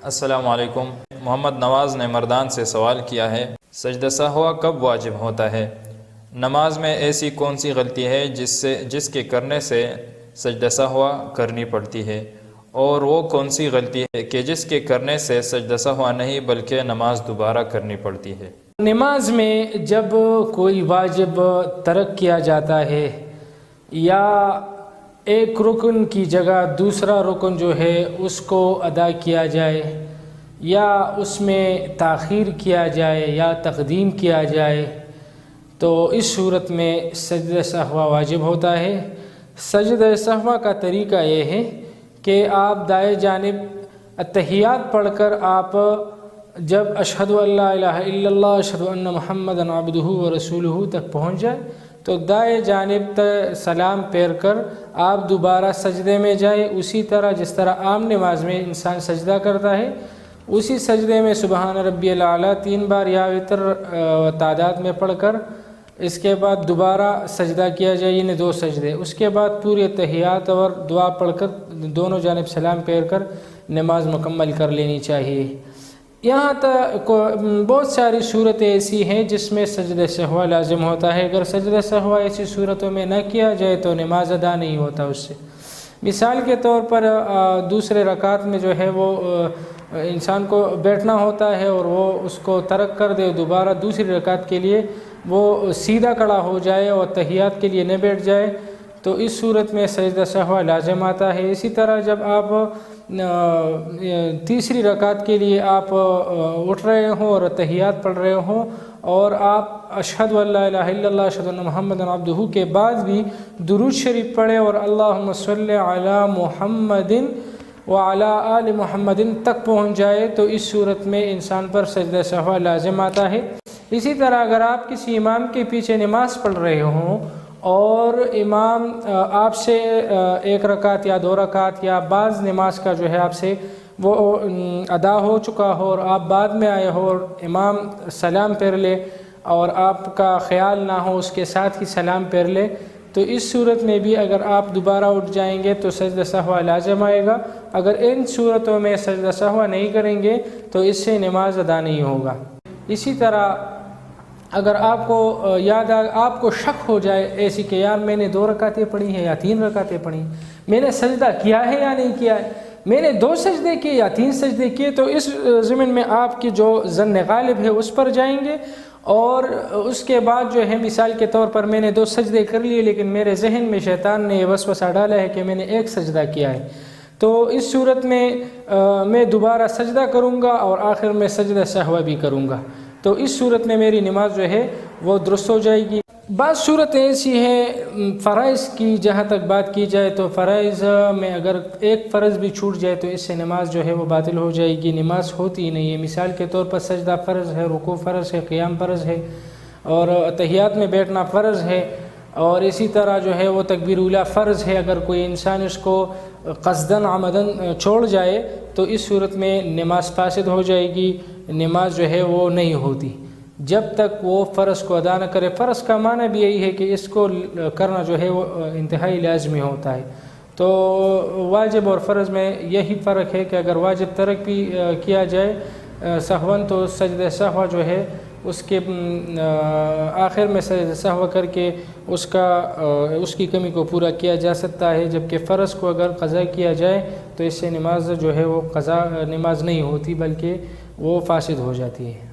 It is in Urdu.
السلام علیکم۔ محمد نواز نے مردان سے سوال کیا ہے، سجدہ سہو کب واجب ہوتا ہے؟ نماز میں ایسی کون سی غلطی ہے جس کے کرنے سے سجدہ سہو کرنی پڑتی ہے، اور وہ کون سی غلطی ہے کہ جس کے کرنے سے سجدہ سہو نہیں بلکہ نماز دوبارہ کرنی پڑتی ہے؟ نماز میں جب کوئی واجب ترک کیا جاتا ہے یا ایک رکن کی جگہ دوسرا رکن جو ہے اس کو ادا کیا جائے، یا اس میں تاخیر کیا جائے یا تقدیم کیا جائے، تو اس صورت میں سجدہ سہو واجب ہوتا ہے۔ سجدہ سہو کا طریقہ یہ ہے کہ آپ دائیں جانب اتحیات پڑھ کر آپ جب اشہد ان لا الہ الا اللہ اشہد ان محمدً عبدہ ورسولہ تک پہنچ جائے تو دائیں جانب سلام پھیر کر آپ دوبارہ سجدے میں جائیں، اسی طرح جس طرح عام نماز میں انسان سجدہ کرتا ہے، اسی سجدے میں سبحان ربی الاعلیٰ 3 بار یا وتر تعداد میں پڑھ کر اس کے بعد دوبارہ سجدہ کیا جائے، یعنی 2 سجدے، اس کے بعد پوری تحیات اور دعا پڑھ کر دونوں جانب سلام پھیر کر نماز مکمل کر لینی چاہیے۔ یہاں تک بہت ساری صورتیں ایسی ہیں جس میں سجدہ سہو لازم ہوتا ہے، اگر سجدہ سہو ایسی صورتوں میں نہ کیا جائے تو نماز ادا نہیں ہوتا اس سے۔ مثال کے طور پر دوسرے رکعت میں جو ہے وہ انسان کو بیٹھنا ہوتا ہے اور وہ اس کو ترک کر دے، دوبارہ دوسری رکعت کے لیے وہ سیدھا کھڑا ہو جائے اور تحیات کے لیے نہ بیٹھ جائے تو اس صورت میں سجدہ سہو لازم آتا ہے۔ اسی طرح جب آپ تیسری رکعت کے لیے آپ اٹھ رہے ہوں اور تحیات پڑھ رہے ہوں اور آپ اشہد ان لا الہ الا اللہ اشہد ان محمدً عبدہ کے بعد بھی درود شریف پڑھے اور اللہم صلی علی محمد وعلی آل محمد تک پہنچ جائے تو اس صورت میں انسان پر سجدہ سہو لازم آتا ہے۔ اسی طرح اگر آپ کسی امام کے پیچھے نماز پڑھ رہے ہوں اور امام آپ سے 1 رکعت یا 2 رکعت یا بعض نماز کا جو ہے آپ سے وہ ادا ہو چکا ہو اور آپ بعد میں آئے ہو اور امام سلام پھیر لے اور آپ کا خیال نہ ہو اس کے ساتھ ہی سلام پھیر لے تو اس صورت میں بھی اگر آپ دوبارہ اٹھ جائیں گے تو سجدہ سہو لازم آئے گا۔ اگر ان صورتوں میں سجدہ سہو نہیں کریں گے تو اس سے نماز ادا نہیں ہوگا۔ اسی طرح اگر آپ کو شک ہو جائے ایسی کہ یار میں نے 2 رکعتیں پڑھی ہیں یا 3 رکعتیں پڑھی، میں نے سجدہ کیا ہے یا نہیں کیا ہے، میں نے 2 سجدے کیے یا 3 سجدے کیے، تو اس ضمن میں آپ کی جو ظن غالب ہے اس پر جائیں گے اور اس کے بعد جو ہے مثال کے طور پر میں نے 2 سجدے کر لیے لیکن میرے ذہن میں شیطان نے یہ وسوسہ ڈالا ہے کہ میں نے 1 سجدہ کیا ہے، تو اس صورت میں میں دوبارہ سجدہ کروں گا اور آخر میں سجدہ سہو بھی کروں گا، تو اس صورت میں میری نماز جو ہے وہ درست ہو جائے گی۔ بعض صورتیں ایسی ہیں فرائض کی، جہاں تک بات کی جائے تو فرائض میں اگر ایک فرض بھی چھوٹ جائے تو اس سے نماز جو ہے وہ باطل ہو جائے گی، نماز ہوتی ہی نہیں ہے۔ مثال کے طور پر سجدہ فرض ہے، رکوع فرض ہے، قیام فرض ہے اور تحیات میں بیٹھنا فرض ہے، اور اسی طرح جو ہے وہ تکبیر اولیٰ فرض ہے۔ اگر کوئی انسان اس کو قصداً عمداً چھوڑ جائے تو اس صورت میں نماز فاسد ہو جائے گی، نماز جو ہے وہ نہیں ہوتی جب تک وہ فرض کو ادا نہ کرے۔ فرض کا معنی بھی یہی ہے کہ اس کو کرنا جو ہے وہ انتہائی لازمی ہوتا ہے۔ تو واجب اور فرض میں یہی فرق ہے کہ اگر واجب ترک بھی کیا جائے سہون تو سجدہ سہو جو ہے اس کے آخر میں سجدہ سہو کر کے اس کی کمی کو پورا کیا جا سکتا ہے، جبکہ فرض کو اگر قضا کیا جائے تو اس سے نماز جو ہے وہ قضا نماز نہیں ہوتی بلکہ وہ فاسد ہو جاتی ہے۔